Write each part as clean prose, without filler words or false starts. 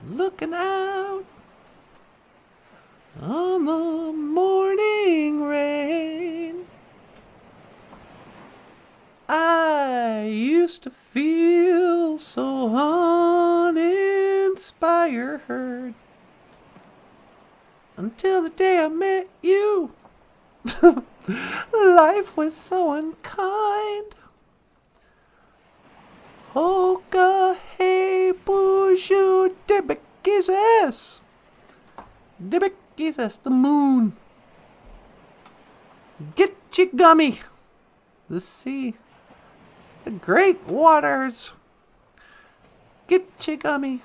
looking out on the morning rain. I used to feel so uninspired until the day I met you. Life was so unkind. Hoka hey boozhoo dibikizes. Dibikizes the moon. Get your gummy. The sea. The great waters. Get your gummy.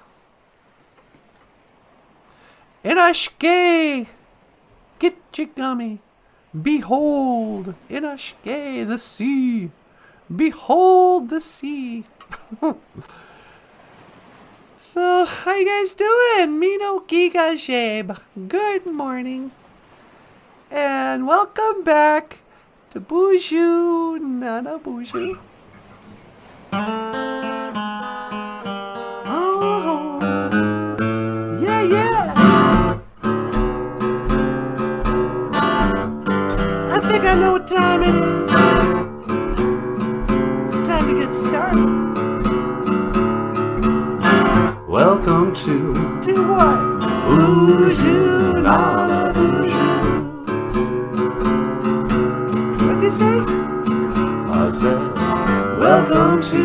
Inashke. Get your gummy. Behold, Inashke, the sea. Behold the sea. So, how you guys doing? Mino Giga Jabe. Good morning. And welcome back to BOOZHOO NANABOOZHOO. Oh, yeah, yeah. I think I know what time it is. It's time to get started. Welcome to what? BOOZHOO NANABOOZHOO. What'd you say? I said, welcome to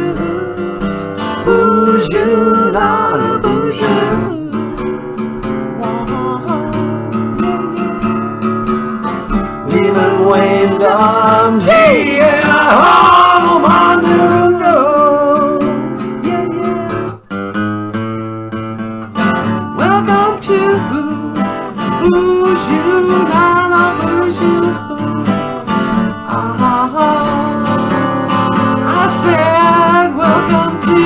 BOOZHOO NANABOOZHOO. Even when I'm welcome to BOOZHOO NANABOOZHOO. I said, welcome to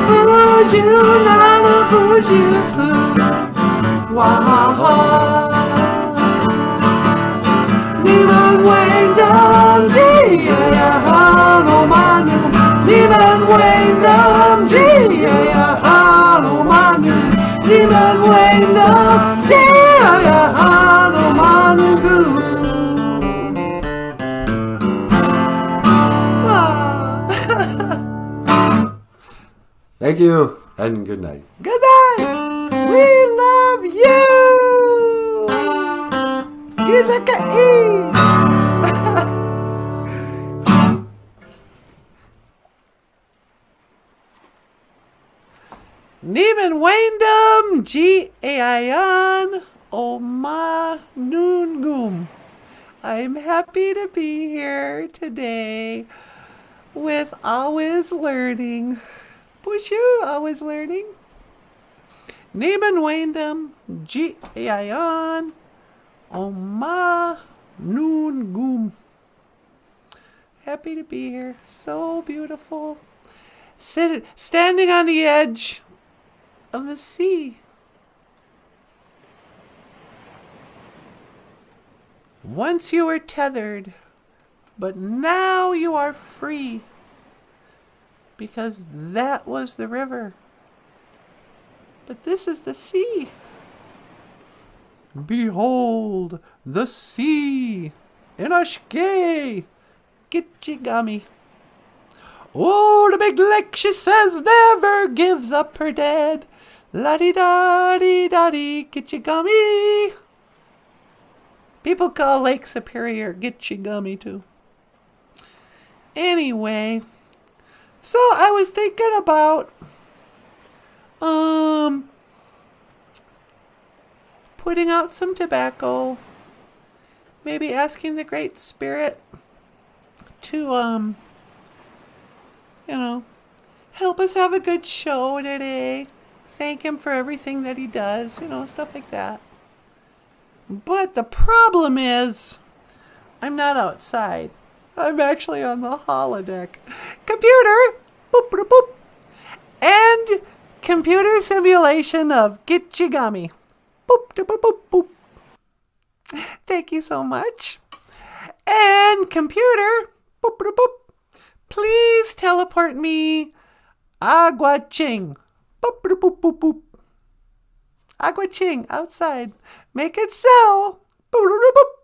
BOOZHOO NANABOOZHOO. Even when I'm even when I'm even when Thank you, and good night. Good night! We love you! Gizakai! Neiman Wyndham G-A-I-N Oma Noongum. I'm happy to be here today with Always Learning. BOOZHOO, Always Learning. Neiman Wyndham G-A-I-N Oma Noongum. Happy to be here. So beautiful. Standing on the edge of the sea. Once you were tethered, but now you are free, because that was the river. But this is the sea. Behold the sea. Inashke. Gitchigami. Oh, the big lake, she says, never gives up her dead. La-di-da-di-da-di, Gitchigami. People call Lake Superior Gitchigami too. Anyway, so I was thinking about putting out some tobacco, maybe asking the Great Spirit to help us have a good show today. Thank him for everything that he does, stuff like that. But the problem is, I'm not outside. I'm actually on the holodeck. Computer! Boop, boop, boop. And computer simulation of Gitchigami. Boop, boop, boop, boop. Thank you so much. And computer, boop, boop, boop. Please teleport me Agua Ching. Boop, boop, boop, boop, boop. Agua ching, outside. Make it so. Boop-a-boop-boop.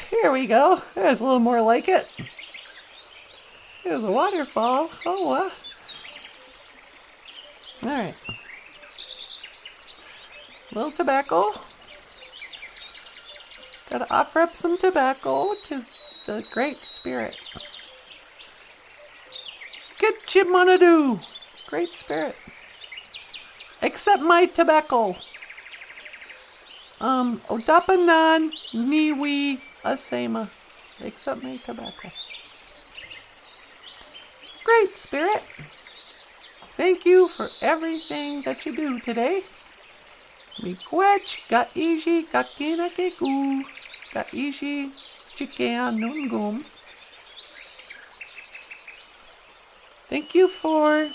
Here we go. There's a little more like it. There's a waterfall. Oh, all right. A little tobacco. Gotta offer up some tobacco to the Great Spirit. Get you wanna do, Great Spirit. Accept my tobacco. Odapanan niwi asema. Accept my tobacco. Great Spirit, thank you for everything that you do today. Miigwech gaiji gakina kegu gaiji chikea nungum. Thank you for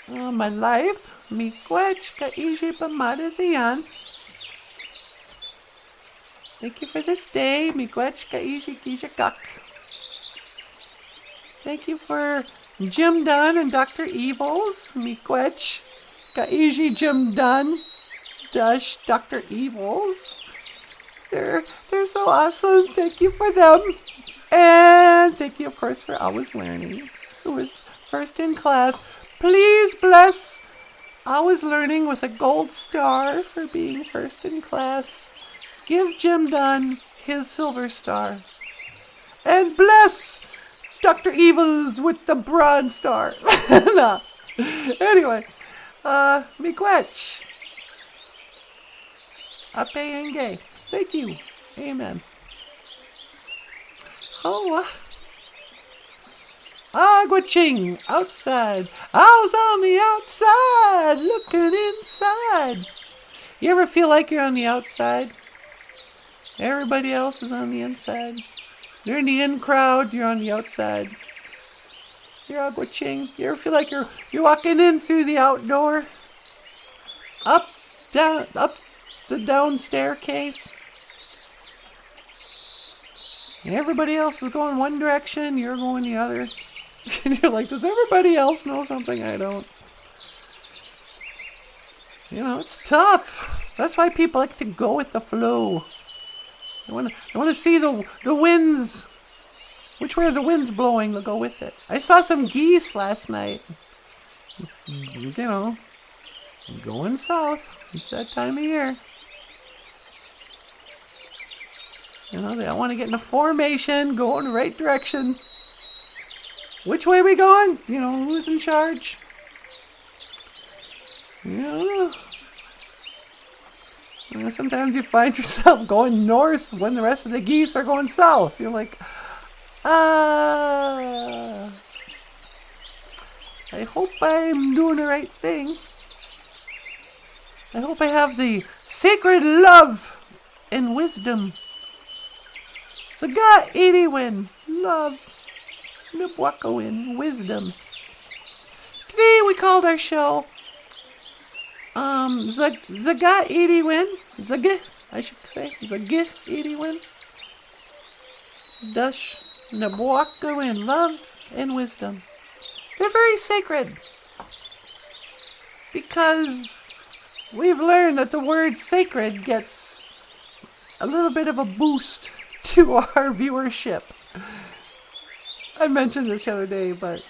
my life. Miigwech gaiji bamadazian. Thank you for this day. Miigwech gaiji gijagak. Thank you for Jim Dunn and Dr. Evils. Miigwech gaiji Jim Dunn dash Dr. Evils. They're so awesome. Thank you for them. And thank you, of course, for Always Learning, who was first in class. Please bless Always Learning with a gold star for being first in class. Give Jim Dunn his silver star. And bless Dr. Evils with the bronze star. No. Anyway, miigwech. Apeyenge. Thank you. Amen. Oh, agua ching, outside. I was on the outside, looking inside. You ever feel like you're on the outside? Everybody else is on the inside. You're in the in crowd, you're on the outside. You're agua ching. You ever feel like you're walking in through the outdoor? Up the down staircase. And everybody else is going one direction, you're going the other. And you're like, does everybody else know something I don't? You know, it's tough. That's why people like to go with the flow. I want to see the winds. Which way are the winds blowing? They'll go with it. I saw some geese last night. You know, going south. It's that time of year. You know, they all want to get in a formation, go in the right direction. Which way are we going? You know, who's in charge? You know, sometimes you find yourself going north when the rest of the geese are going south. You're like, I hope I'm doing the right thing. I hope I have the sacred love and wisdom. Zaga Iriwin, love, Nubwakowin, wisdom. Today we called our show Zaga Iriwin, Zaga, I should say, Zaga Iriwin, Dush, Nubwakowin, love and wisdom. They're very sacred because we've learned that the word sacred gets a little bit of a boost to our viewership. I mentioned this the other day, but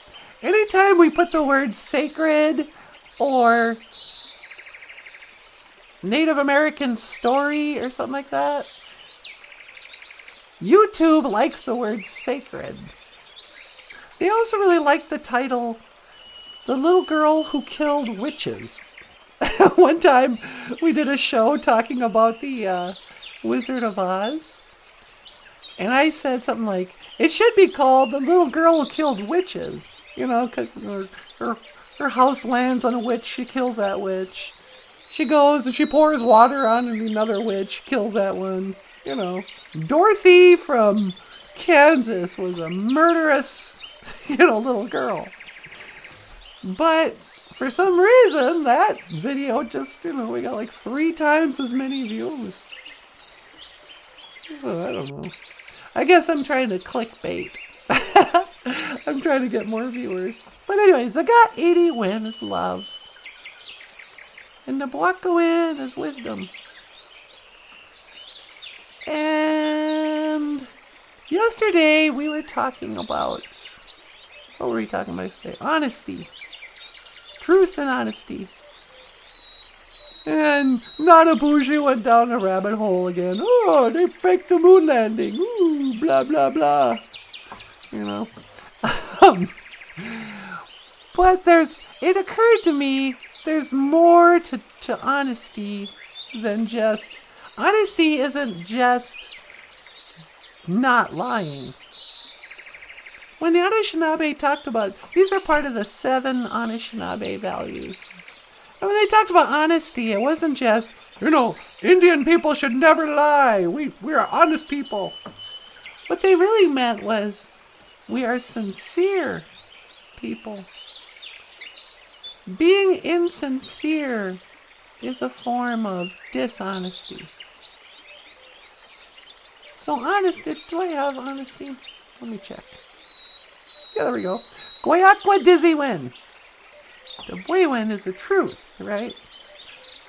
anytime we put the word sacred or Native American story or something like that, YouTube likes the word sacred. They also really like the title, The Little Girl Who Killed Witches. One time we did a show talking about the Wizard of Oz. And I said something like, it should be called The Little Girl Who Killed Witches. You know, because her house lands on a witch, she kills that witch. She goes and she pours water on another witch, kills that one. You know, Dorothy from Kansas was a murderous, little girl. But for some reason, that video just, we got like 3 times as many views. So, I don't know. I guess I'm trying to clickbait. I'm trying to get more viewers. But anyways, I got 80 win is love. And the Nabuaka win is wisdom. And yesterday we were talking about, what were we talking about yesterday? Honesty. Truth and honesty. And NANABOOZHOO went down a rabbit hole again. Oh, they faked the moon landing. Ooh, blah, blah, blah. But it occurred to me, there's more to honesty than just, honesty isn't just not lying. When the Anishinaabe talked about, these are part of the 7 Anishinaabe values. And when they talked about honesty, it wasn't just, Indian people should never lie. We are honest people. What they really meant was, we are sincere people. Being insincere is a form of dishonesty. So honesty, do I have honesty? Let me check. Yeah, there we go. Guayakwa dizzy win. The Bwewin is the truth, right?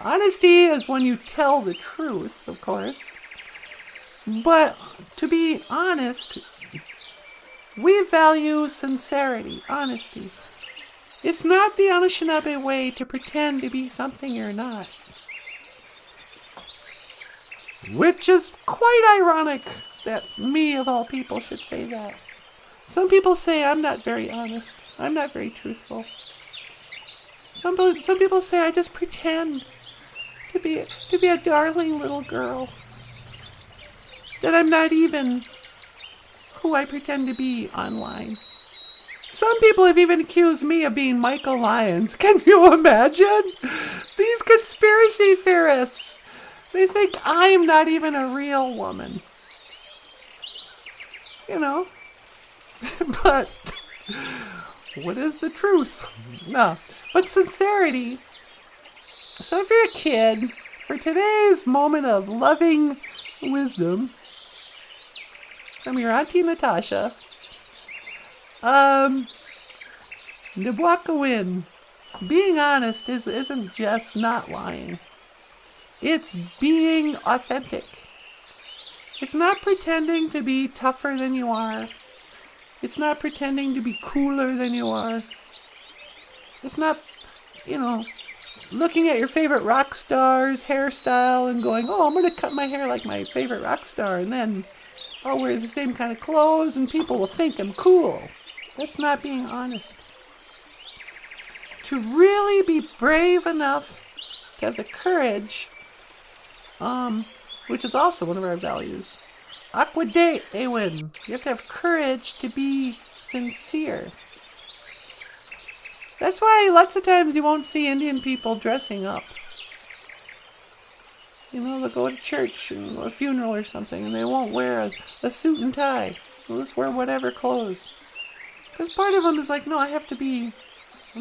Honesty is when you tell the truth, of course. But to be honest, we value sincerity, honesty. It's not the Anishinaabe way to pretend to be something you're not. Which is quite ironic that me, of all people, should say that. Some people say I'm not very honest. I'm not very truthful. Some people say I just pretend to be a darling little girl. That I'm not even who I pretend to be online. Some people have even accused me of being Michael Lyons. Can you imagine? These conspiracy theorists. They think I'm not even a real woman. But what is the truth? No. But sincerity. So if you're a kid, for today's moment of loving wisdom from your Auntie Natasha, Nabuaka, being honest isn't just not lying. It's being authentic. It's not pretending to be tougher than you are. It's not pretending to be cooler than you are. It's not, looking at your favorite rock star's hairstyle and going, oh, I'm going to cut my hair like my favorite rock star, and then I'll wear the same kind of clothes and people will think I'm cool. That's not being honest. To really be brave enough to have the courage, which is also one of our values. Aquadate, Ewan. You have to have courage to be sincere. That's why lots of times you won't see Indian people dressing up. They'll go to church or a funeral or something and they won't wear a suit and tie. They'll just wear whatever clothes. Because part of them is like, no, I'm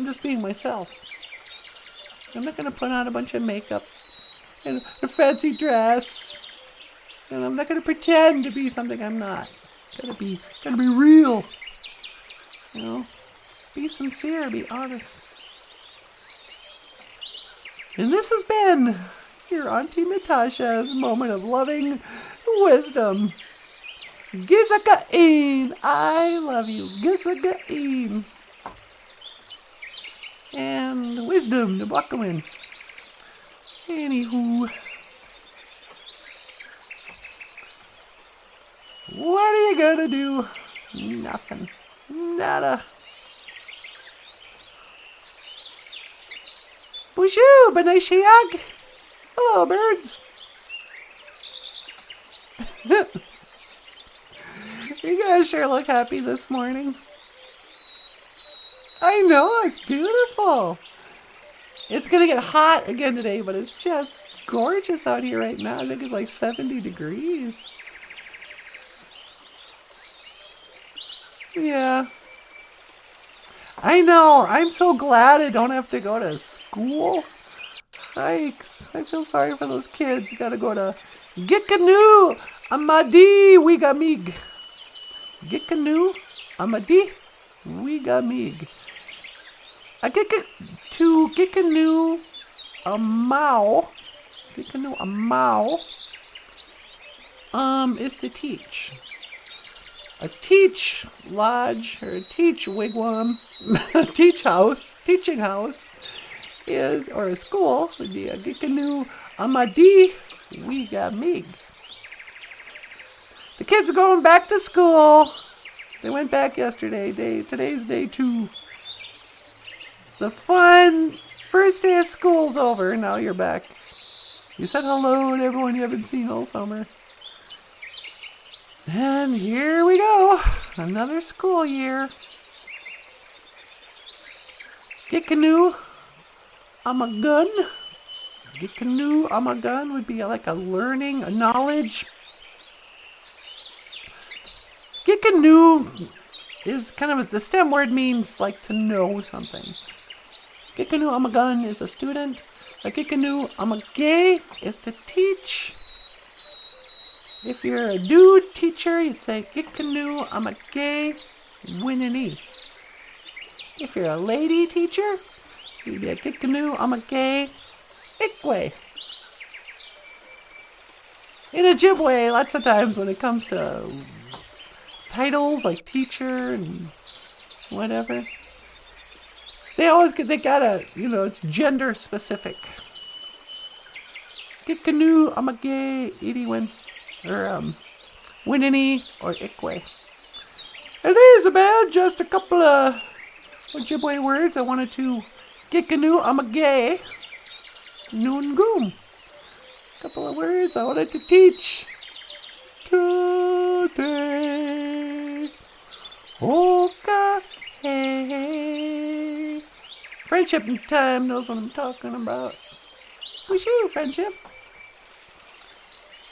just being myself. I'm not going to put on a bunch of makeup and a fancy dress. And I'm not going to pretend to be something I'm not. Gotta be real. Be sincere, be honest. And this has been your Auntie Natasha's moment of loving wisdom. Gizakain, I love you. Gizakain. And wisdom, Nabuaka. Anywho. What are you gonna do? Nothing. Nada. BOOZHOO, Banashiyag. Hello, birds. You guys sure look happy this morning. I know, it's beautiful. It's gonna get hot again today, but it's just gorgeous out here right now. I think it's like 70 degrees. Yeah. I know. I'm so glad I don't have to go to school. Hikes. I feel sorry for those kids. You gotta go to Get Canoe, Amadi, Wigamig. Get Canoe, Amadi, Wigamig. I get to Get Canoe, Amau. Get Canoe, Amau. Is to teach. A teach lodge or a teach wigwam, teaching house is, or a school would be a Get Canoe, Amadi, Wigamig. The kids are going back to school. They went back yesterday. Today's day 2. The fun first day of school's over. Now you're back. You said hello to everyone you haven't seen all summer. And here we go. Another school year. Get Canoe, I'm a gun. Get Canoe, I'm a gun would be like a learning, a knowledge. Get Canoe is kind of, the stem word means like to know something. Get Canoe, I'm a gun is a student. A Get Canoe, I'm a gay is to teach. If you're a dude teacher, you'd say Get Canoe, I'm a gay, winini. If you're a lady teacher, you'd be a Get Canoe, I'm a gay, ikwe. In Ojibwe, lots of times when it comes to titles like teacher and whatever, they gotta, it's gender specific. Get Canoe, I'm a gay, iriwen, or winini, or ikwe. And these are just a couple of Ojibwe words I wanted to Get Canoe, I'm a gay, noongoom. Couple of words I wanted to teach today. Okay. Friendship time knows what I'm talking about. BOOZHOO, friendship.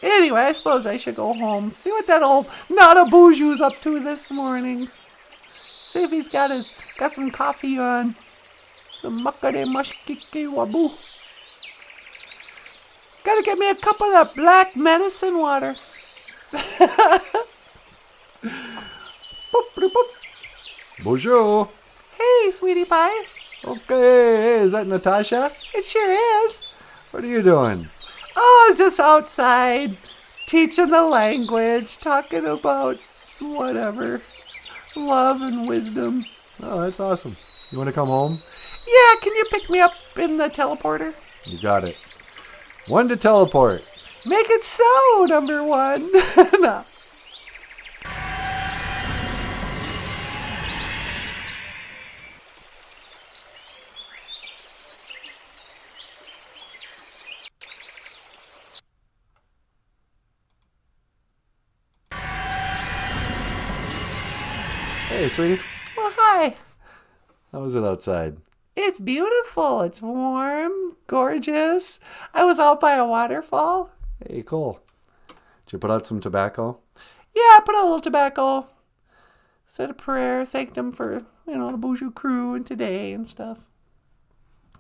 Anyway, I suppose I should go home. See what that old NANABOOZHOO's up to this morning. See if he's got some coffee on. Some makare mashkike wabu. Gotta get me a cup of that black medicine water. Bonjour. Hey, sweetie pie. Okay, hey, is that Natasha? It sure is. What are you doing? Oh, it's just outside, teaching the language, talking about whatever, love and wisdom. Oh, that's awesome. You want to come home? Yeah, can you pick me up in the teleporter? You got it. 1 to teleport. Make it so, number 1. No. Hey, sweetie. Well, hi. How is it outside? It's beautiful. It's warm, gorgeous. I was out by a waterfall. Hey, cool. Did you put out some tobacco? Yeah, I put out a little tobacco. Said a prayer, thanked him for, the BOOZHOO crew and today and stuff.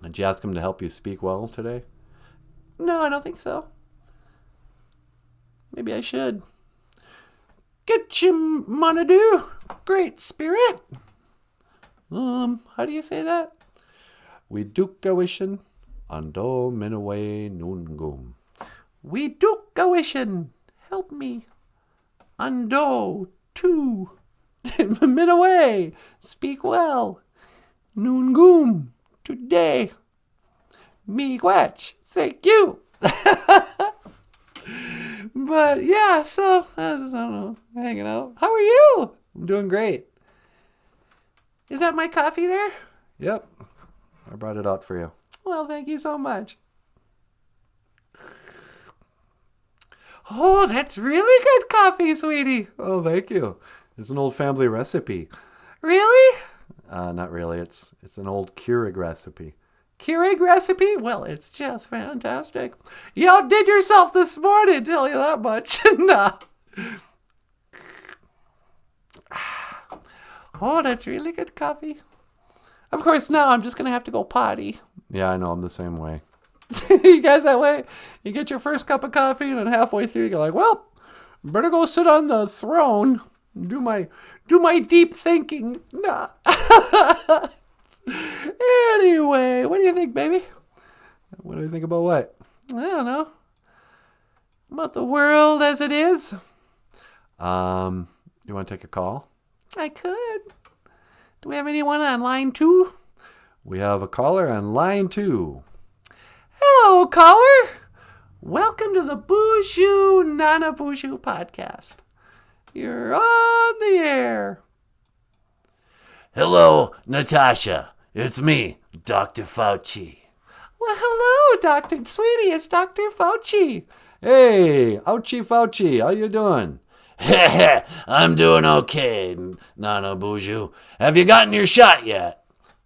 Did you ask him to help you speak well today? No, I don't think so. Maybe I should. Get you, Monadoo. Great spirit. How do you say that? We dukawishin ando minawe noongum. We dukawishin. Help me. Ando to Minaway. Speak well. Noongoom. Today. Me gwatch. Thank you. But yeah, so I don't know, hanging out. How are you? I'm doing great. Is that my coffee there? Yep. I brought it out for you. Well, thank you so much. Oh, that's really good coffee, sweetie. Oh, thank you. It's an old family recipe. Really? Not really. It's an old Keurig recipe. Keurig recipe? Well, it's just fantastic. You outdid yourself this morning, tell you that much. Nah. Oh, that's really good coffee. Of course, now I'm just going to have to go potty. Yeah, I know. I'm the same way. You guys that way? You get your first cup of coffee, and then halfway through, you're like, well, better go sit on the throne. Do my deep thinking. Nah. Anyway, what do you think, baby? What do you think about what? I don't know. About the world as it is. You want to take a call? I could. Do we have anyone on line 2? We have a caller on line 2. Hello, caller. Welcome to the BOOZHOO NANABOOZHOO podcast. You're on the air. Hello, Natasha. It's me, Dr. Fauci. Well, hello, Dr. Sweetie. It's Dr. Fauci. Hey, Ouchie Fauci, how you doing? I'm doing okay, NANABOOZHOO. Have you gotten your shot yet?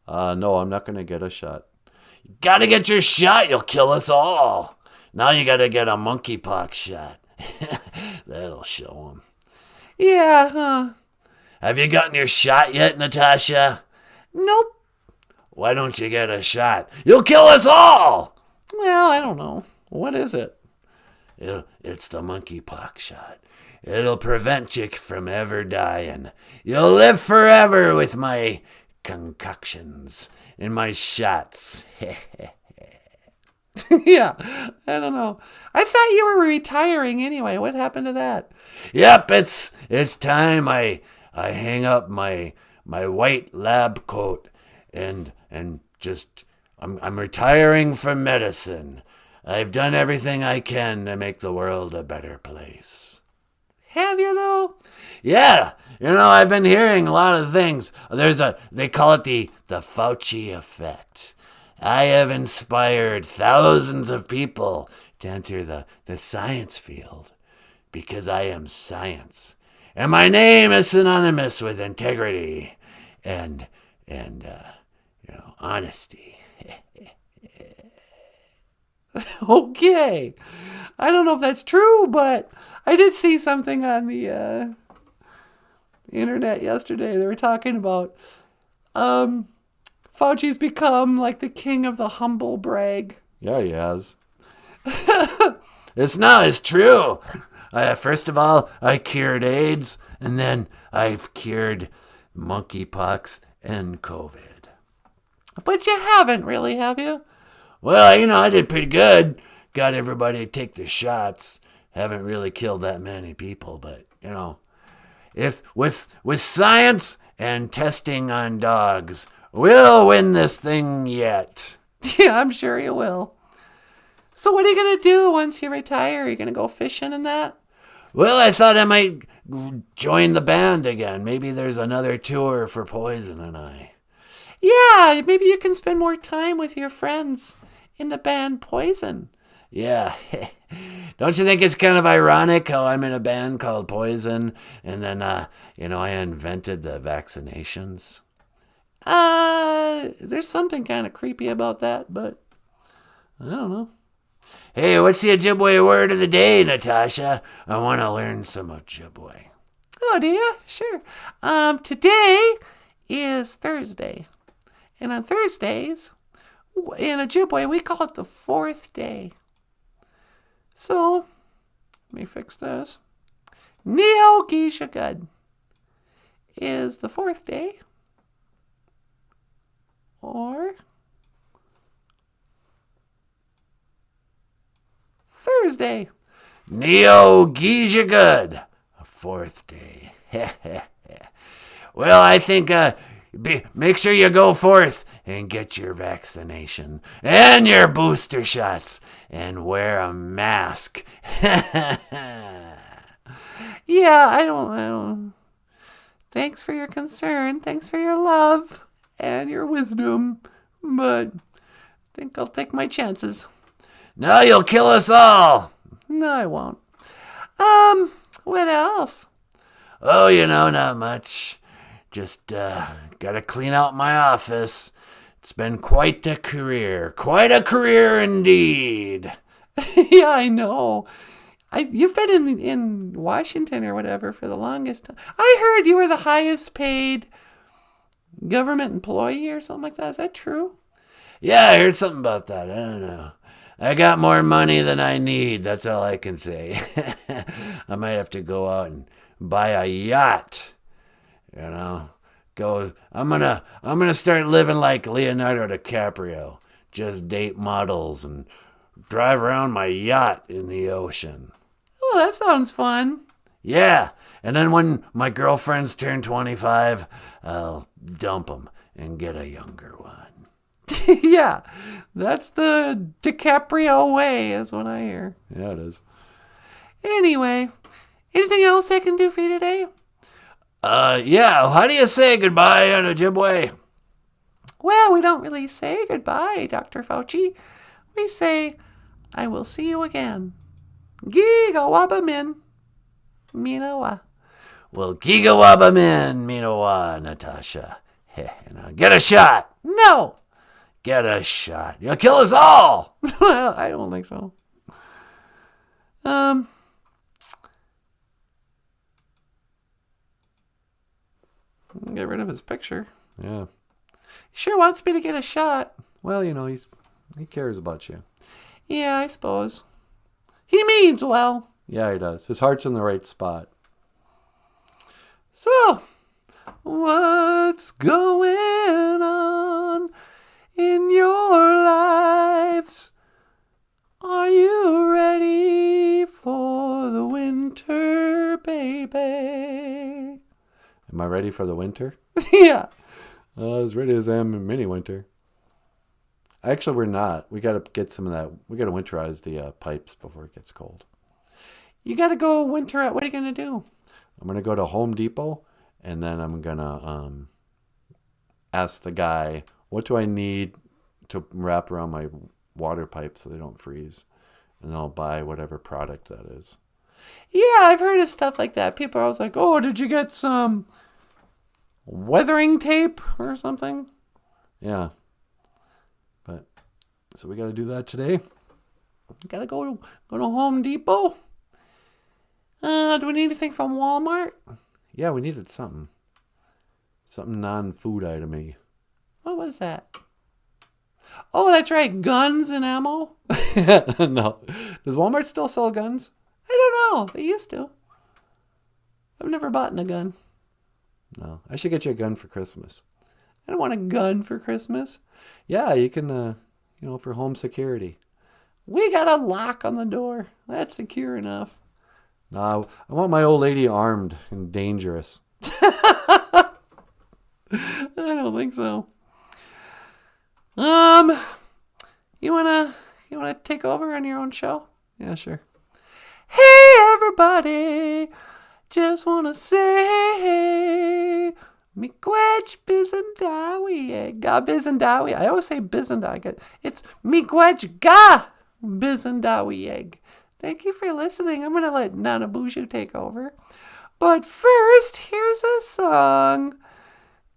No, I'm not going to get a shot. Gotta get your shot, you'll kill us all. Now you gotta get a monkeypox shot. That'll show 'em. Yeah, huh? Have you gotten your shot yet, Natasha? Nope. Why don't you get a shot? You'll kill us all! Well, I don't know. What is it? It's the monkeypox shot. It'll prevent you from ever dying. You'll live forever with my concoctions and my shots. Yeah, I don't know. I thought you were retiring anyway. What happened to that? Yep, it's time I hang up my white lab coat and just I'm retiring from medicine. I've done everything I can to make the world a better place. Have you, though? Yeah, I've been hearing a lot of things. They call it the Fauci effect. I have inspired thousands of people to enter the science field because I am science. And my name is synonymous with integrity and honesty. Okay. I don't know if that's true, but I did see something on the internet yesterday. They were talking about Fauci's become like the king of the humble brag. Yeah, he has. It's not as true. First of all, I cured AIDS, and then I've cured monkeypox and COVID. But you haven't really, have you? Well, I did pretty good. Got everybody to take their shots. Haven't really killed that many people, but, if with science and testing on dogs, we'll win this thing yet. Yeah, I'm sure you will. So what are you going to do once you retire? Are you going to go fishing and that? Well, I thought I might join the band again. Maybe there's another tour for Poison and I. Yeah, maybe you can spend more time with your friends in the band Poison. Yeah. Don't you think it's kind of ironic how I'm in a band called Poison and then, I invented the vaccinations? There's something kind of creepy about that, but I don't know. Hey, what's the Ojibwe word of the day, Natasha? I want to learn some Ojibwe. Oh, do you? Sure. Today is Thursday. And on Thursdays, in Ojibwe, we call it the 4th day. So, let me fix this. Neo-Gishagud is the 4th day. Or Thursday. Neo-Gishagud, 4th day. Well, I think make sure you go forth and get your vaccination and your booster shots and wear a mask. Yeah, I don't. Thanks for your concern. Thanks for your love and your wisdom. But I think I'll take my chances. No, you'll kill us all. No, I won't. What else? Oh, not much. Just gotta clean out my office. It's been quite a career. Quite a career indeed. Yeah, I know. You've been in Washington or whatever for the longest time. I heard you were the highest paid government employee or something like that. Is that true? Yeah, I heard something about that. I don't know. I got more money than I need. That's all I can say. I might have to go out and buy a yacht. You know, I'm gonna start living like Leonardo DiCaprio. Just date models and drive around my yacht in the ocean. Oh, that sounds fun. Yeah, and then when my girlfriends turn 25, I'll dump them and get a younger one. Yeah, that's the DiCaprio way, is what I hear. Yeah, it is. Anyway, anything else I can do for you today? Yeah, how do you say goodbye on Ojibwe? Well, we don't really say goodbye, Dr. Fauci. We say, I will see you again. Gigawabamin. Minawa. Well, gigawabamin, minawa, Natasha. Now get a shot. No. Get a shot. You'll kill us all. I don't think so. Get rid of his picture. Yeah. He sure wants me to get a shot. Well, you know, he cares about you. Yeah, I suppose. He means well. Yeah, he does. His heart's in the right spot. So, what's going on in your lives? Are you ready for the winter, baby? Am I ready for the winter? Yeah. As ready as I am in mini winter. Actually, we're not. We got to get some of that. We got to winterize the pipes before it gets cold. You got to go winter out. What are you going to do? I'm going to go to Home Depot, and then I'm going to ask the guy, what do I need to wrap around my water pipes so they don't freeze? And I'll buy whatever product that is. Yeah, I've heard of stuff like that. People are always like, oh, did you get some weathering tape or something? Yeah. But, so we got to do that today. Got to go to Home Depot. Do we need anything from Walmart? Yeah, we needed something. Something non-food item-y. What was that? Oh, that's right. Guns and ammo? No. Does Walmart still sell guns? I don't know. They used to. I've never bought a gun. No. I should get you a gun for Christmas. I don't want a gun for Christmas. Yeah, you can, for home security. We got a lock on the door. That's secure enough. No, I want my old lady armed and dangerous. I don't think so. You wanna take over on your own show? Yeah, sure. Hey everybody, just wanna say, miigwech bizendawi ga bizendawi. I always say bizendawi. It's miigwech ga bizendawi egg. Thank you for listening. I'm gonna let NANABOOZHOO take over. But first, here's a song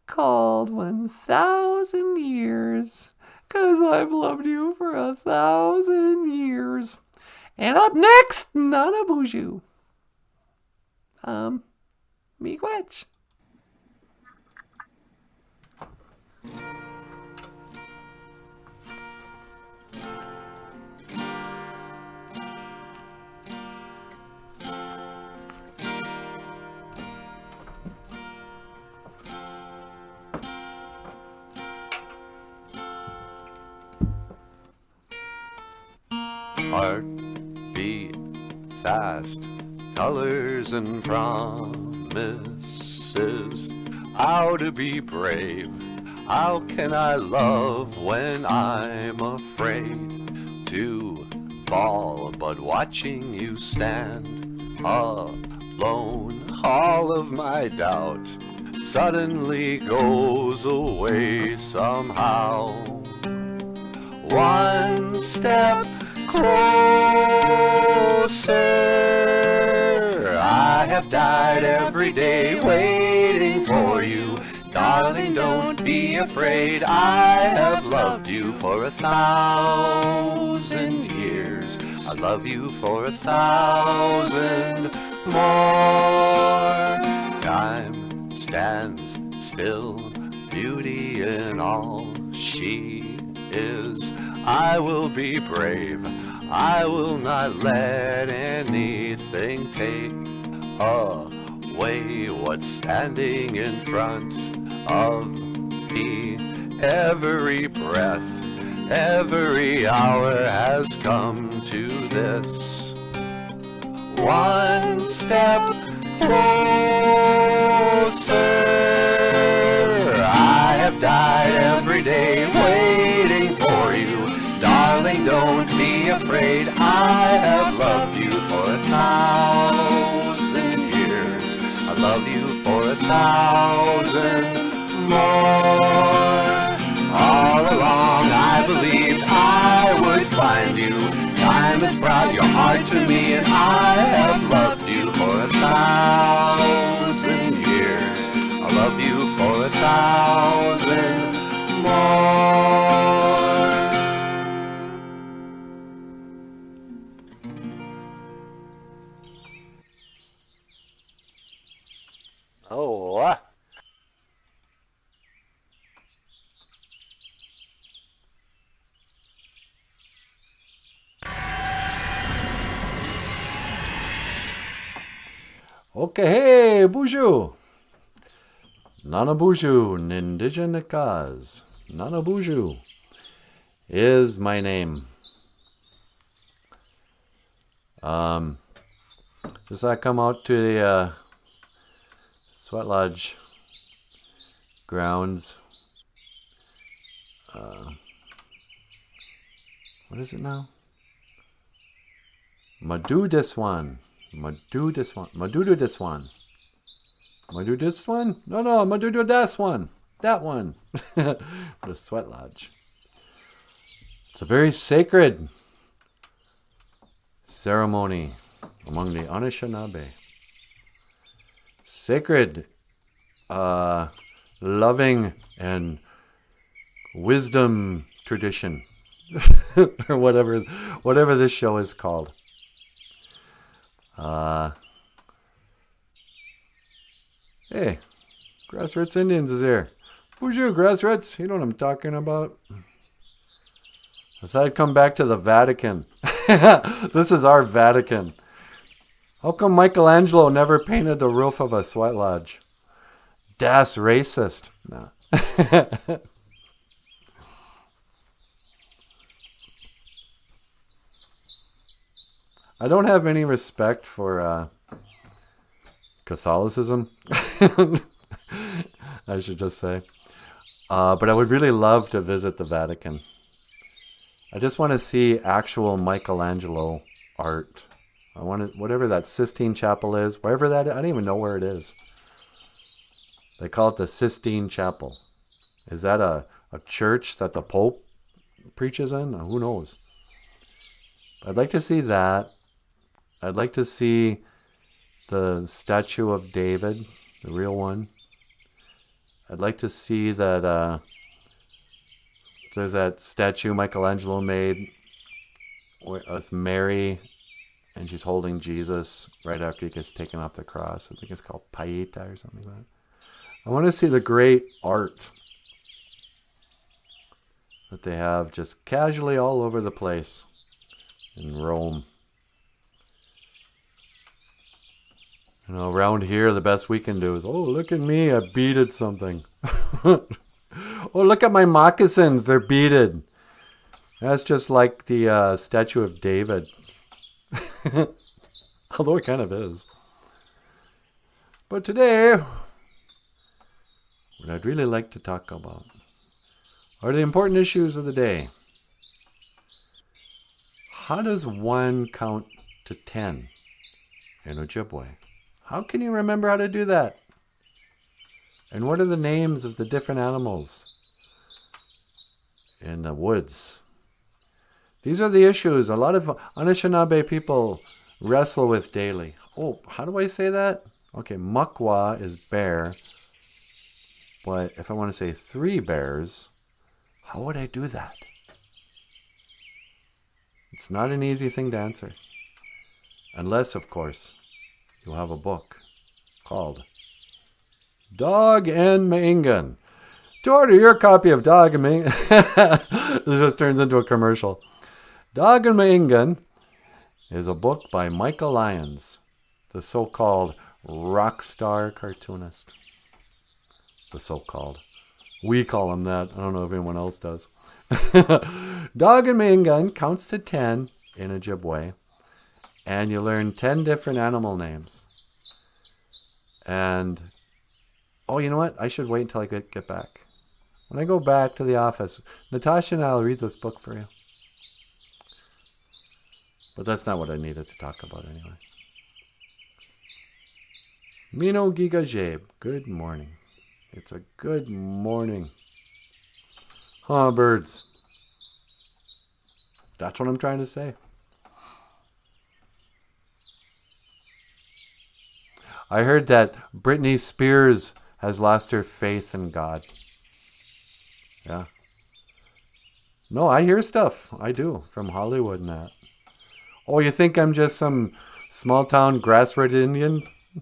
called 1,000 Years. 'Cause I've loved you for 1,000 years. And up next, NANABOOZHOO. Miigwech. Heart beat fast, colors and promises. How to be brave? How can I love when I'm afraid to fall? But watching you stand alone, all of my doubt suddenly goes away somehow. One step closer. I have died every day waiting for you. Darling, don't be afraid. I have loved you for 1,000 years. I love you for 1,000 more. Time stands still beauty in all she is. I will be brave. I will not let anything take away what's standing in front of me. Every breath, every hour has come to this. One step closer. I have died every day waiting for you. Darling, don't be afraid. I have loved you for 1,000 years. I love you for 1,000 more. All along I believed I would find you. Time has brought your heart to me, and I have loved you for 1,000 years. I love you for 1,000 more. Oh, Okay, hey, BOOZHOO. NANABOOZHOO, Nindigenicas. NANABOOZHOO is my name. Just I come out to the Sweat Lodge grounds. What is it now? Madudiswan. Madudiswan. No, Madudiswan. That one. The Sweat Lodge. It's a very sacred ceremony among the Anishinaabe. Sacred, loving, and wisdom tradition. Or whatever this show is called. Hey, Grassroots Indians is here. BOOZHOO, Grassroots. You know what I'm talking about. I thought I'd come back to the Vatican. This is our Vatican. How come Michelangelo never painted the roof of a sweat lodge? Das racist. No. I don't have any respect for Catholicism, I should just say. But I would really love to visit the Vatican. I just want to see actual Michelangelo art. I want to, whatever that Sistine Chapel is, wherever that is, I don't even know where it is. They call it the Sistine Chapel. Is that a church that the Pope preaches in? Who knows? I'd like to see that. I'd like to see the statue of David, the real one. I'd like to see that there's that statue Michelangelo made with Mary, and she's holding Jesus right after he gets taken off the cross. I think it's called Pieta or something like that. I want to see the great art that they have just casually all over the place in Rome. You know, around here, the best we can do is, oh, look at me, I beaded something. Oh, look at my moccasins, they're beaded. That's just like the statue of David. Although it kind of is. But today, what I'd really like to talk about are the important issues of the day. How does one count to 10 in Ojibwe? How can you remember how to do that? And what are the names of the different animals in the woods? These are the issues a lot of Anishinaabe people wrestle with daily. Oh, how do I say that? Okay, Mukwa is bear. But if I want to say 3 bears, how would I do that? It's not an easy thing to answer. Unless, of course, you have a book called Dog and Maingan. To order your copy of Dog and This just turns into a commercial. Dog and Maingan is a book by Michael Lyons, the so-called rock star cartoonist. The so-called. We call him that. I don't know if anyone else does. Dog and Maingan counts to 10 in Ojibwe, and you learn 10 different animal names. And, oh, you know what? I should wait until I get back. When I go back to the office, Natasha and I will read this book for you. But that's not what I needed to talk about anyway. Mino Giga Jabe, good morning. It's a good morning. Huh, birds. That's what I'm trying to say. I heard that Britney Spears has lost her faith in God. Yeah. No, I hear stuff. I do. From Hollywood and that. Oh, you think I'm just some small town grassroots Indian?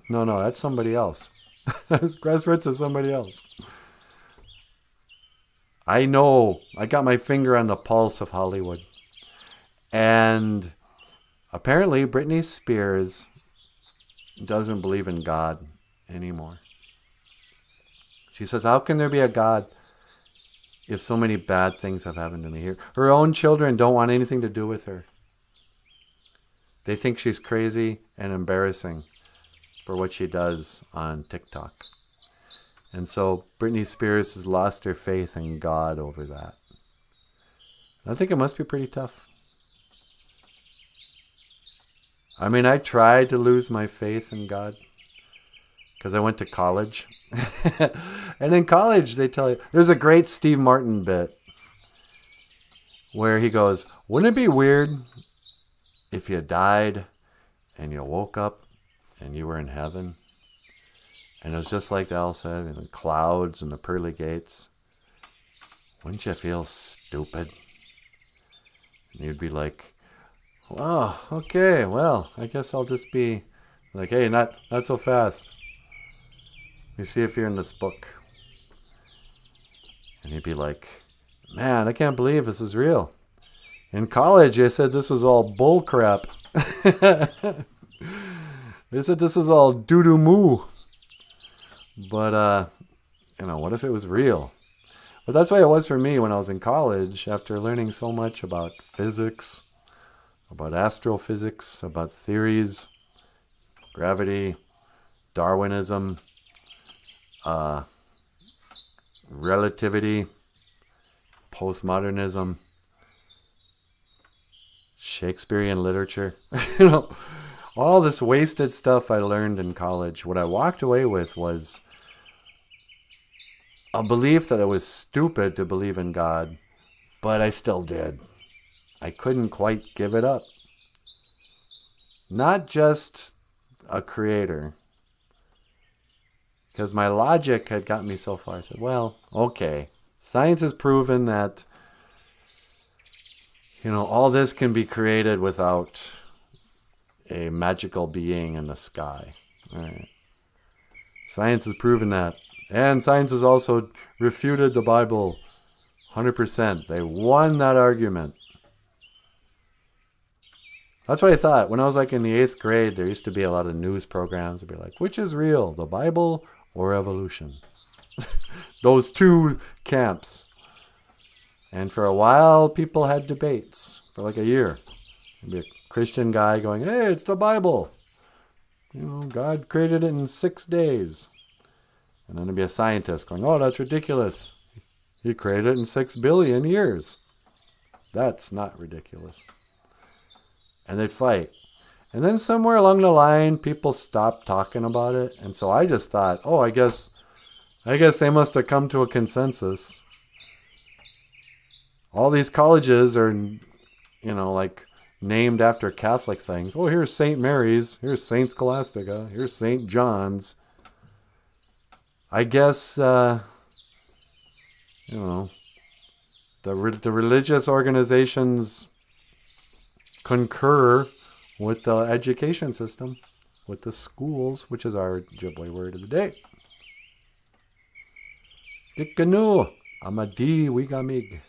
No, that's somebody else. Grassroots is somebody else. I know. I got my finger on the pulse of Hollywood. And apparently Britney Spears doesn't believe in God anymore. She says, how can there be a God if so many bad things have happened to me here? Her own children don't want anything to do with her. They think she's crazy and embarrassing for what she does on TikTok. And so Britney Spears has lost her faith in God over that. I think it must be pretty tough. I mean, I tried to lose my faith in God because I went to college. And in college, they tell you, there's a great Steve Martin bit where he goes, wouldn't it be weird if you died and you woke up and you were in heaven? And it was just like Al said, in the clouds and the pearly gates. Wouldn't you feel stupid? And you'd be like, oh, okay, well, I guess I'll just be like, hey, not so fast. You see if you're in this book. And he'd be like, man, I can't believe this is real. In college, they said this was all bull crap. They said this was all doo-doo moo. But, what if it was real? But that's why it was for me when I was in college, after learning so much about physics, about astrophysics, about theories, gravity, Darwinism, relativity, postmodernism, Shakespearean literature, all this wasted stuff I learned in college. What I walked away with was a belief that it was stupid to believe in God, but I still did. I couldn't quite give it up. Not just a creator. Because my logic had got me so far. I said, well, okay. Science has proven that, all this can be created without a magical being in the sky. All right. Science has proven that. And science has also refuted the Bible 100%. They won that argument. That's what I thought. When I was in the 8th grade, there used to be a lot of news programs that would be like, which is real, the Bible or evolution? Those two camps. And for a while, people had debates for a year. There'd be a Christian guy going, hey, it's the Bible. God created it in 6 days. And then there'd be a scientist going, oh, that's ridiculous. He created it in 6 billion years. That's not ridiculous. And they'd fight. And then somewhere along the line, people stopped talking about it. And so I just thought, oh, I guess they must have come to a consensus. All these colleges are, named after Catholic things. Oh, here's St. Mary's. Here's St. Scholastica. Here's St. John's. I guess, the religious organizations concur with the education system, with the schools, which is our Ojibwe word of the day. Canoe. Amadi Wigamig.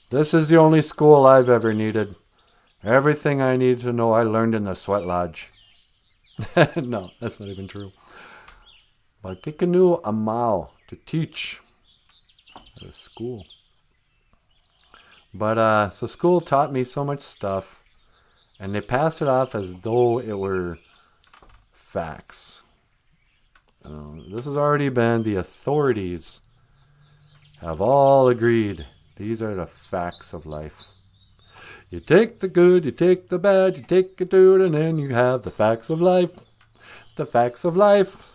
This is the only school I've ever needed. Everything I need to know I learned in the sweat lodge. No, that's not even true. But Kikanu Amao to teach at a school. But so school taught me so much stuff, and they passed it off as though it were facts. This has already been, the authorities have all agreed. These are the facts of life. You take the good, you take the bad, you take the dude, and then you have the facts of life. The facts of life.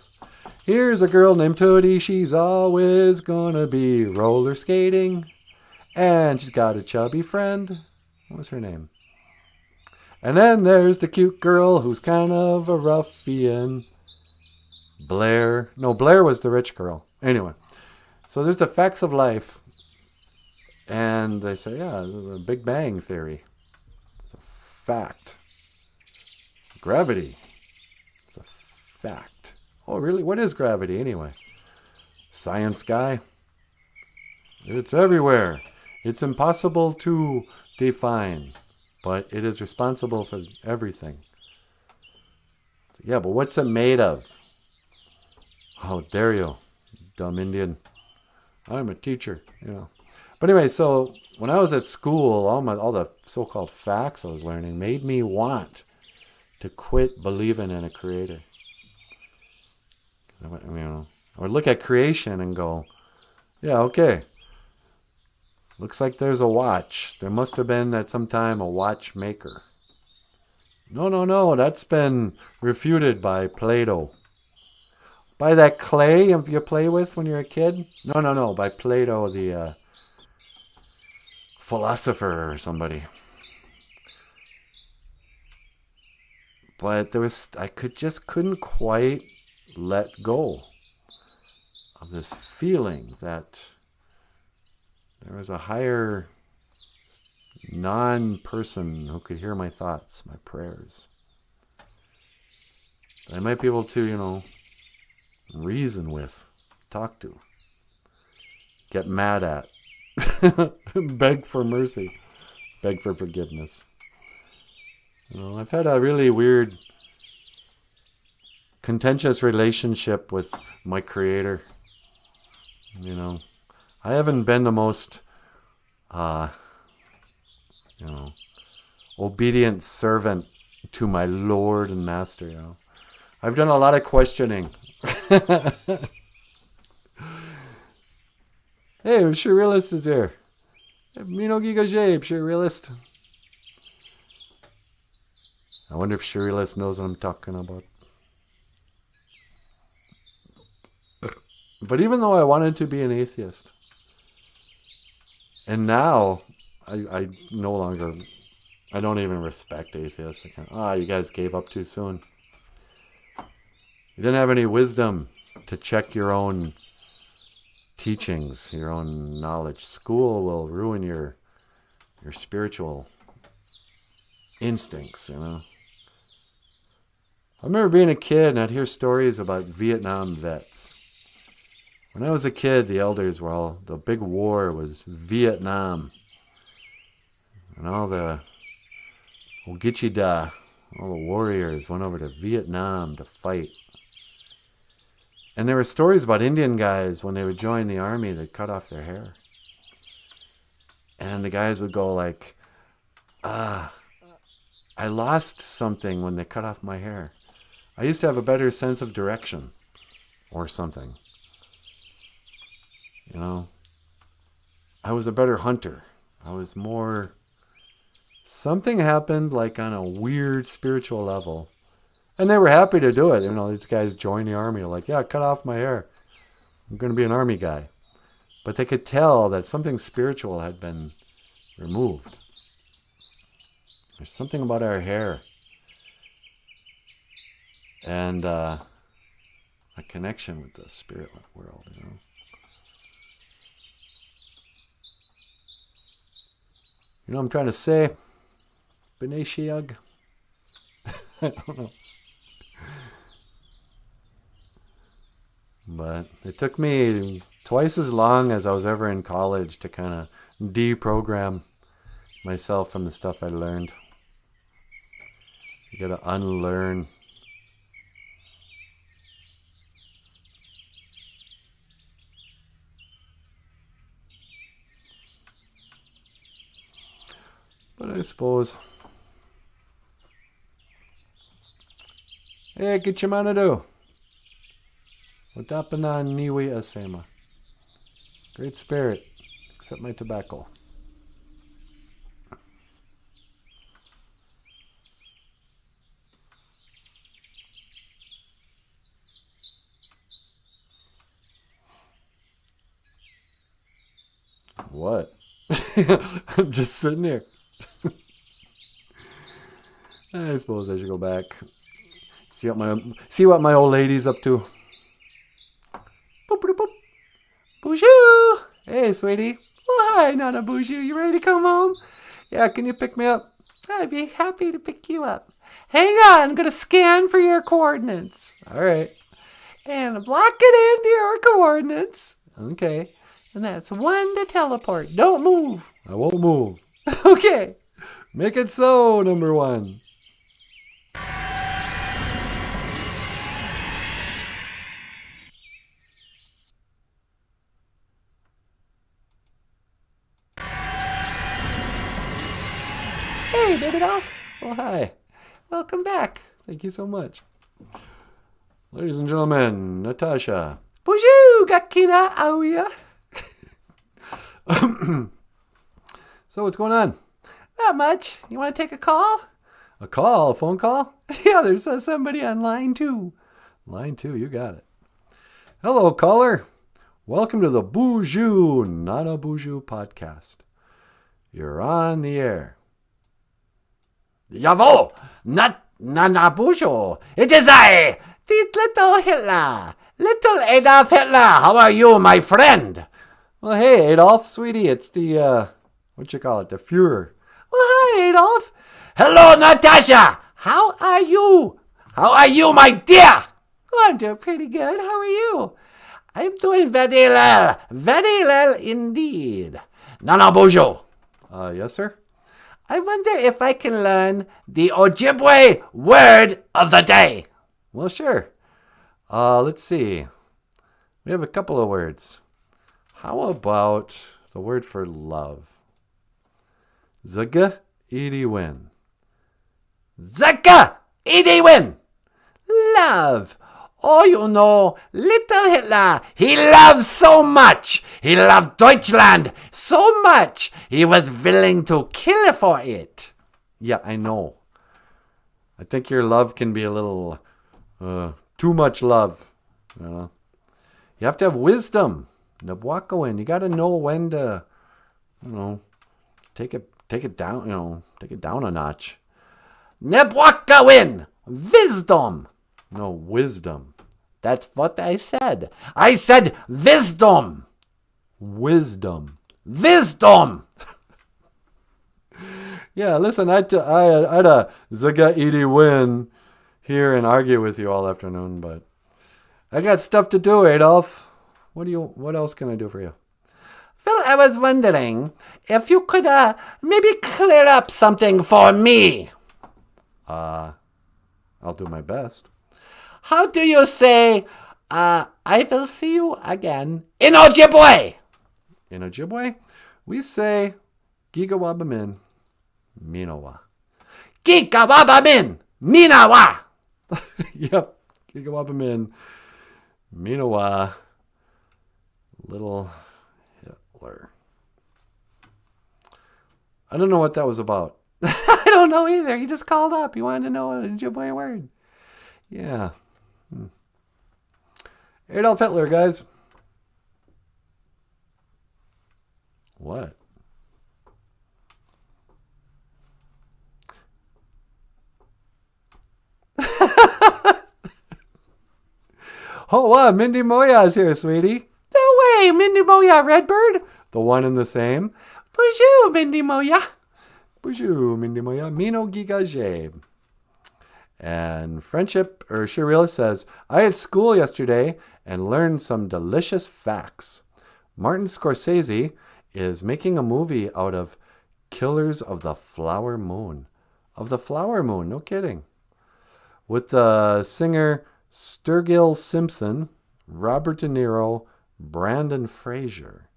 Here's a girl named Tootie. She's always gonna be roller skating. And she's got a chubby friend. What was her name? And then there's the cute girl who's kind of a ruffian. Blair. No, Blair was the rich girl. Anyway. So there's the facts of life. And they say, yeah, the Big Bang Theory. It's a fact. Gravity. It's a fact. Oh, really? What is gravity anyway? Science guy? It's everywhere. It's impossible to define, but it is responsible for everything. Yeah, but what's it made of? How dare you, dumb Indian. I'm a teacher, But anyway, so when I was at school, all the so-called facts I was learning made me want to quit believing in a creator. I would look at creation and go, yeah, okay. Looks like there's a watch. There must have been at some time a watchmaker. No, that's been refuted by Plato. By that clay you play with when you're a kid? No, by Plato, the philosopher or somebody. But I couldn't quite let go of this feeling that there was a higher non-person who could hear my thoughts, my prayers. I might be able to, reason with, talk to, get mad at, beg for mercy, beg for forgiveness. I've had a really weird, contentious relationship with my creator. I haven't been the most, obedient servant to my Lord and Master, I've done a lot of questioning. Hey, Surrealist is here. Mino Giga Jabe, Surrealist. I wonder if Surrealist knows what I'm talking about. But even though I wanted to be an atheist, and now I no longer, I don't even respect atheists. You guys gave up too soon. You didn't have any wisdom to check your own teachings, your own knowledge. School will ruin your spiritual instincts, I remember being a kid and I'd hear stories about Vietnam vets. When I was a kid, the elders were the big war was Vietnam. And all the Ogichida, all the warriors went over to Vietnam to fight. And there were stories about Indian guys, when they would join the army, they'd cut off their hair. And the guys would go like, I lost something when they cut off my hair. I used to have a better sense of direction or something. I was a better hunter. I was more... Something happened like on a weird spiritual level. And they were happy to do it. These guys joined the army. Like, yeah, cut off my hair. I'm going to be an army guy. But they could tell that something spiritual had been removed. There's something about our hair. And a connection with the spirit world, what I'm trying to say? B'nai Shiag? I don't know. But it took me twice as long as I was ever in college to kind of deprogram myself from the stuff I learned. You gotta unlearn. But I suppose. Hey, Kichimanadu. Watapana niwi asema. Great spirit, except my tobacco. What? I'm just sitting here. I suppose I should go back. See what my old lady's up to. Boop, boop, boop. BOOZHOO! Hey, sweetie. Well, hi, NANABOOZHOO. You ready to come home? Yeah, can you pick me up? I'd be happy to pick you up. Hang on, I'm going to scan for your coordinates. All right. And block it into your coordinates. Okay. And that's 1 to teleport. Don't move. I won't move. Okay. Make it so, number 1. Hey, baby doll. Well, hi. Welcome back. Thank you so much. Ladies and gentlemen, Natasha. BOOZHOO Gakina Aoya. So what's going on? Not much. You want to take a call? A call? A phone call? Yeah, there's somebody on line 2. Line 2, you got it. Hello, caller. Welcome to the BOOZHOO NANABOOZHOO podcast. You're on the air. Jawohl, NANABOOZHOO. It is I, the little Hitler. Little Adolf Hitler. How are you, my friend? Well, hey, Adolf, sweetie, it's the, what you call it, the Fuhrer. Well, hi, Adolf. Hello, Natasha. How are you? How are you, my dear? Oh, I'm doing pretty good. How are you? I'm doing very well indeed. NANABOOZHOO. Yes, sir? I wonder if I can learn the Ojibwe word of the day. Well, sure. Let's see. We have a couple of words. How about the word for love? Zaga Idiwin. Zaka Idiwin. Love. Oh, you know, little Hitler, he loved so much. He loved Deutschland so much. He was willing to kill for it. Yeah, I know. I think your love can be a little too much love. You know? You have to have wisdom. Nabwakowin. You got to know when to, take it down. Take it down a notch. Nabwakowin. Wisdom. No, wisdom. That's what I said. I said wisdom. Wisdom. Wisdom. Yeah, listen, I'd a Zaga Edie win here and argue with you all afternoon, but I got stuff to do, Adolf. What else can I do for you? Well, I was wondering if you could maybe clear up something for me. I'll do my best. How do you say, I will see you again in Ojibwe? In Ojibwe, we say, Gigawabamin, Minowa. Gigawabamin, Minawa. Yep, Gigawabamin, Minowa, little Hitler. I don't know what that was about. I don't know either. He just called up. He wanted to know an Ojibwe word. Yeah. Adolf Hitler, guys. What? Oh, wow, Mindy Moya's here, sweetie. No way, Mindy Moya Redbird. The one and the same. BOOZHOO, Mindy Moya. BOOZHOO, Mindy Moya. Mino Gigaje. And Friendship, or Shirila says, I had school yesterday and learned some delicious facts. Martin Scorsese is making a movie out of Killers of the Flower Moon. Of the Flower Moon, no kidding. With the singer Sturgill Simpson, Robert De Niro, Brandon Fraser.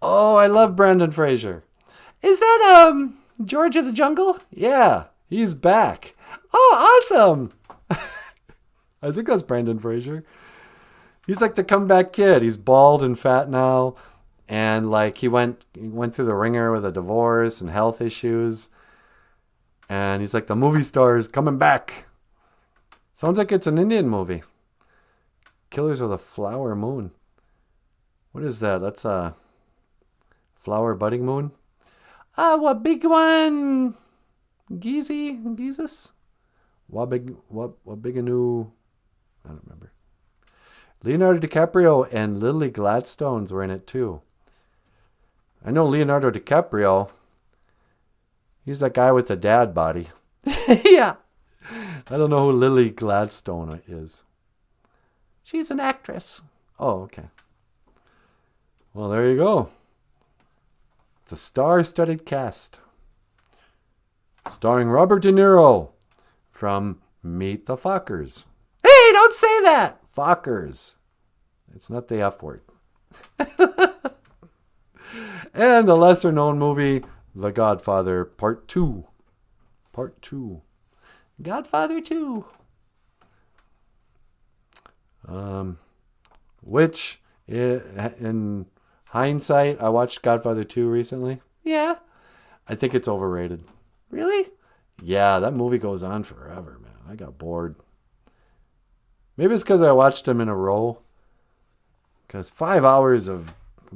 Oh, I love Brandon Fraser. Is that George of the Jungle? Yeah, he's back. Oh, awesome. I think that's Brandon Fraser. He's like the comeback kid. He's bald and fat now. And like he went through the ringer with a divorce and health issues. And he's like the movie star is coming back. Sounds like it's an Indian movie. Killers of the Flower Moon. What is that? That's a flower budding moon? What big one? Jesus? What big a new? I don't remember. Leonardo DiCaprio and Lily Gladstones were in it too. I know Leonardo DiCaprio. He's that guy with the dad body. Yeah. I don't know who Lily Gladstone is. She's an actress. Oh, okay. Well, there you go. It's a star-studded cast. Starring Robert De Niro from Meet the Fockers. Hey, don't say that! Fockers. It's not the F word. And a lesser-known movie, The Godfather Part 2. Part 2. Godfather 2. Which, in hindsight, I watched Godfather 2 recently. Yeah. I think it's overrated. Really? Yeah, that movie goes on forever, man. I got bored. Maybe it's because I watched them in a row. Because 5 hours of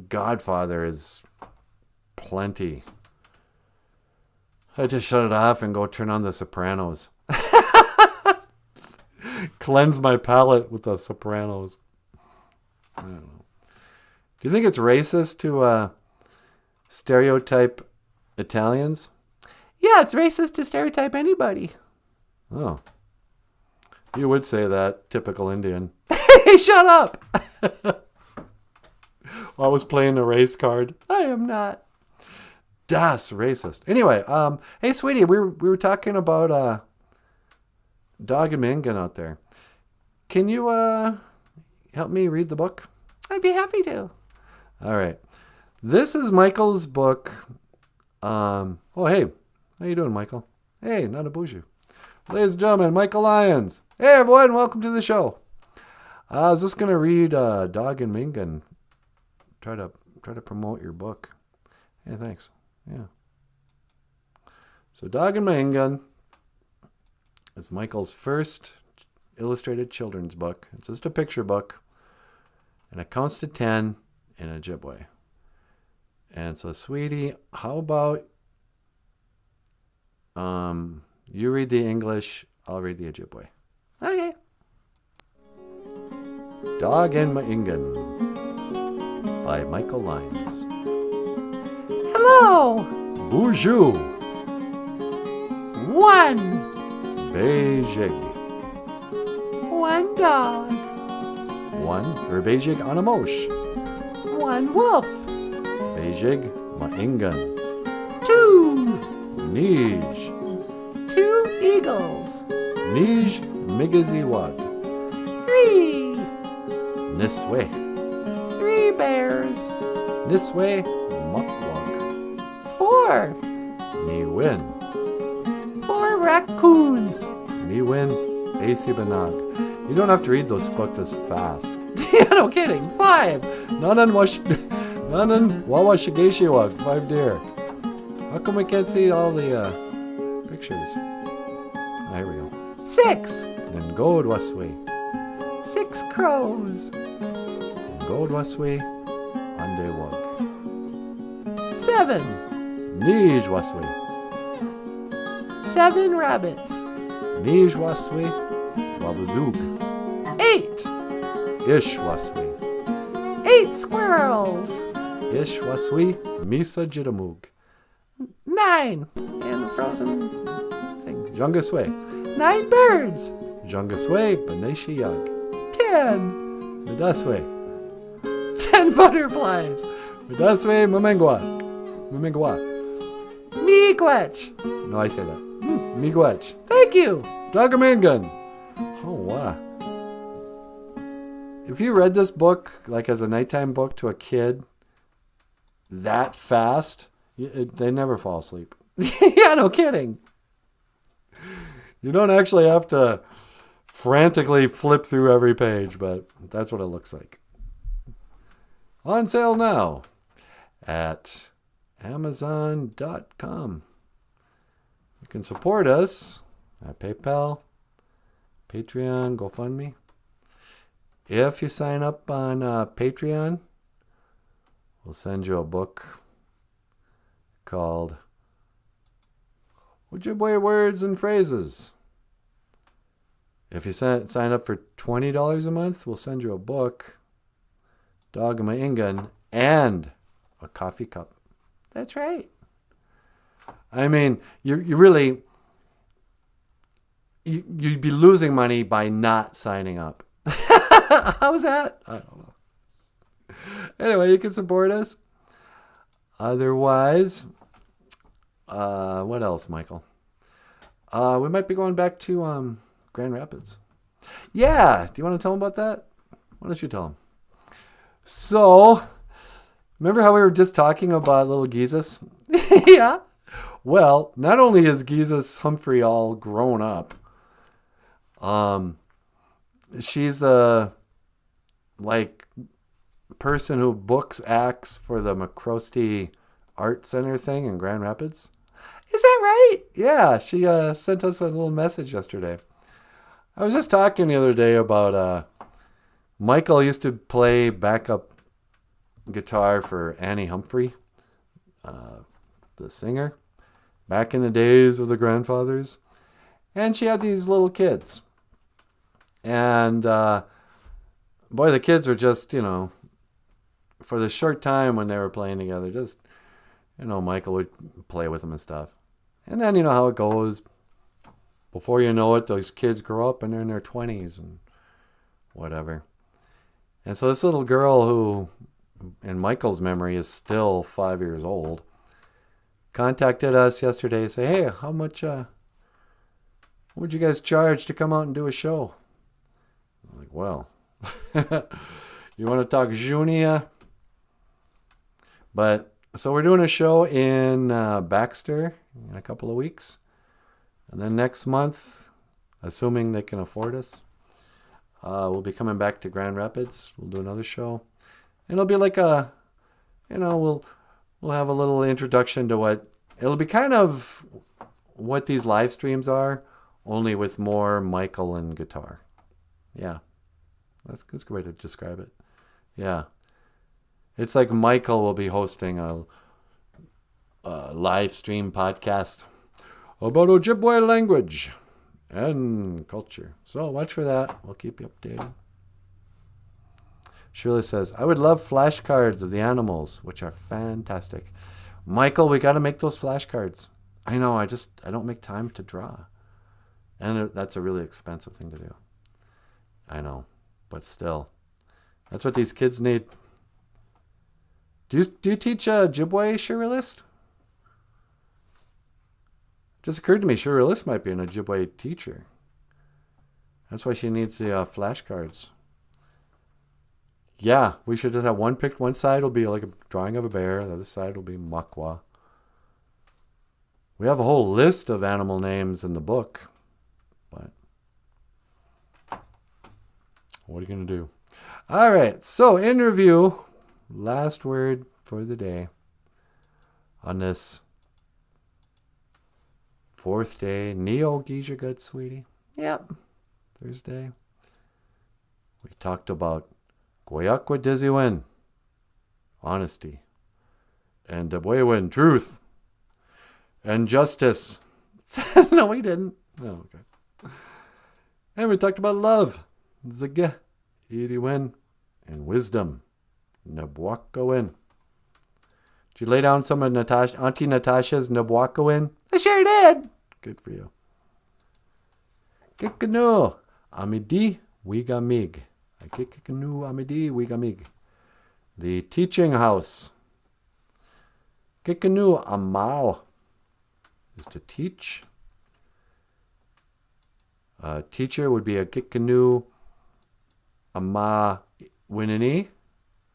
Godfather is plenty. I had to shut it off and go turn on The Sopranos. Cleanse my palate with The Sopranos. I don't know. Do you think it's racist to stereotype Italians? Yeah, it's racist to stereotype anybody. Oh. You would say that, typical Indian. Hey, shut up! I was playing the race card. I am not. Das racist. Anyway, hey sweetie, we were talking about Dog and Mangan out there. Can you help me read the book? I'd be happy to. All right. This is Michael's book. Oh hey, how you doing, Michael? Hey, Nanaboozhoo. Ladies and gentlemen, Michael Lyons. Hey everyone, welcome to the show. I was just gonna read Dog and Mangan. Try to promote your book. Hey, thanks. Yeah. So Dog and Mangan is Michael's first illustrated children's book. It's just a picture book. And it counts to 10 in Ojibwe. And so, sweetie, how about you read the English, I'll read the Ojibwe. Okay. Dog and Mangan by Michael Lyons. Hello. BOOZHOO. 1. Beijing. 1 dog. 1. Beijing on a mosh. 1 wolf. Beijing Maingan. 2. Nij. 2 eagles. Nij Migaziwag. 3. Niswe. 3 bears. Niswe Mukwag. 4. Niwin. 4 raccoons. Niwin Asibanag. You don't have to read those books as fast. Yeah, no kidding. 5. Nanan Wawashigeshiwag. 5 deer. How come we can't see all the pictures? There we go. 6. And Gold Waswe. 6 crows. Gold Waswe. Ande Wag. 7. Nij Waswe. 7 rabbits. Nij Waswe. Wabazug. 8. Ish Waswe. 8 squirrels. Ish Waswe. Misa Jitamug. 9. And the frozen thing. Jungaswe. 9 birds. Jungaswe. Beneshi Yag. 10. Midaswe. 10 and butterflies. Midaswe mamengwa. Mamengwa. Miigwech. No, I say that. Miigwech. Thank you. Dagamingan. Oh, wow. If you read this book, like as a nighttime book to a kid, that fast, they never fall asleep. Yeah, no kidding. You don't actually have to frantically flip through every page, but that's what it looks like. On sale now at Amazon.com. You can support us at PayPal, Patreon, GoFundMe. If you sign up on Patreon, we'll send you a book called Ojibwe Words and Phrases. If you sign up for $20 a month, we'll send you a book, Dog and My Ingun, and a coffee cup. That's right. I mean, you really, you'd be losing money by not signing up. How's that? I don't know. Anyway, you can support us. Otherwise, what else, Michael? We might be going back to Grand Rapids. Yeah, do you want to tell them about that? Why don't you tell them? So, remember how we were just talking about little Jesus? Yeah. Well, not only is Jesus Humphrey all grown up, she's the person who books acts for the McCrosty Art Center thing in Grand Rapids. Is that right? Yeah, she sent us a little message yesterday. I was just talking the other day about Michael used to play backup guitar for Annie Humphrey, the singer, back in the days of the grandfathers. And she had these little kids. And boy, the kids were just, for the short time when they were playing together, just, Michael would play with them and stuff. And then, how it goes. Before you know it, those kids grow up and they're in their 20s and whatever. And so this little girl who, in Michael's memory, is still 5 years old, contacted us yesterday and say, hey, how much would you guys charge to come out and do a show? I'm like, well, you want to talk Junia? But so we're doing a show in Baxter in a couple of weeks. And then next month, assuming they can afford us, we'll be coming back to Grand Rapids. We'll do another show. And it'll be like we'll have a little introduction to it'll be kind of what these live streams are, only with more Michael and guitar. Yeah. That's a good way to describe it. Yeah. It's like Michael will be hosting a live stream podcast about Ojibwe language and culture. So watch for that. We'll keep you updated. Shirley says, I would love flashcards of the animals, which are fantastic. Michael, we got to make those flashcards. I know, I don't make time to draw. And that's a really expensive thing to do. I know, but still. That's what these kids need. Do you teach Ojibwe surrealist? Just occurred to me, surrealist might be an Ojibwe teacher. That's why she needs the flashcards. Yeah, we should just have one side will be like a drawing of a bear, the other side will be Makwa. We have a whole list of animal names in the book, but what are you going to do? All right, so in review, last word for the day on this fourth day. Neo Geisha good, sweetie. Yep, Thursday. We talked about Goyakwa Diziwin, honesty, and Dabwewin, truth, and justice. No, we didn't. Oh, okay. And we talked about love, Zagah, Idiwin, and wisdom, Nabwakawin. Did you lay down some of Auntie Natasha's Nabwakawin? I sure did. Good for you. Canoe, Amidi, Wigamig. Canoe, Amidi, Wigamig. The teaching house. Kikanu amao is to teach. Teacher would be a kikanu ama winini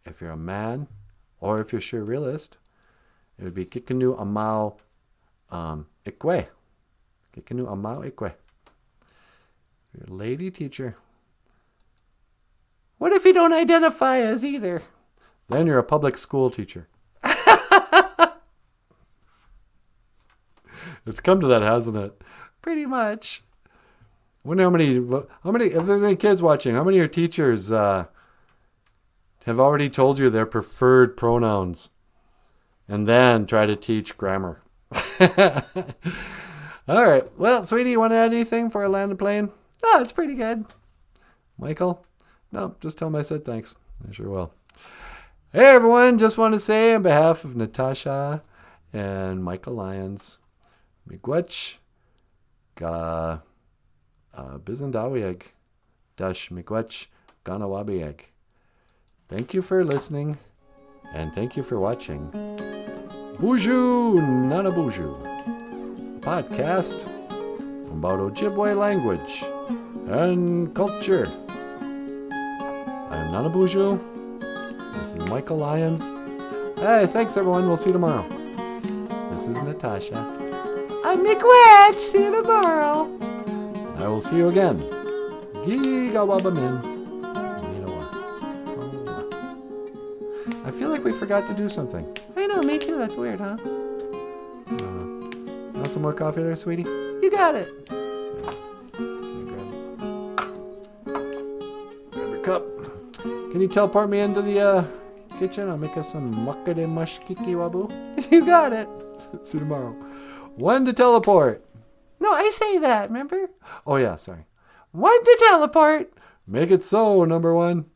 if you're a man, or if you're sure realist, it would be kikanu amao ikwe. Kikanu amao ikwe. If you're a lady teacher. What if you don't identify as either? Then you're a public school teacher. It's come to that, hasn't it? Pretty much. I wonder how many, if there's any kids watching, how many of your teachers have already told you their preferred pronouns and then try to teach grammar? All right. Well, sweetie, you want to add anything before I land the plane? Oh, it's pretty good. Michael? No, just tell him I said thanks. I sure will. Hey, everyone. Just want to say on behalf of Natasha and Michael Lyons, Miigwech, ga Bizendawieg, Dash Miigwech, Ganawabieg. Thank you for listening, and thank you for watching BOOZHOO NANABOOZHOO, podcast about Ojibwe language and culture. I'm NANABOOZHOO. This is Michael Lyons. Hey, thanks everyone. We'll see you tomorrow. This is Natasha. I'm Miigwech. See you tomorrow. I will see you again. Gigawabamin. I feel like we forgot to do something. I know, me too. That's weird, huh? Want some more coffee there, sweetie? You got it. Grab your cup. Can you teleport me into the kitchen? I'll make us some makade mashkiki wabu. You got it. See you tomorrow. When to teleport? No, I say that, remember? Oh yeah, sorry. When to teleport. Make it so, number one.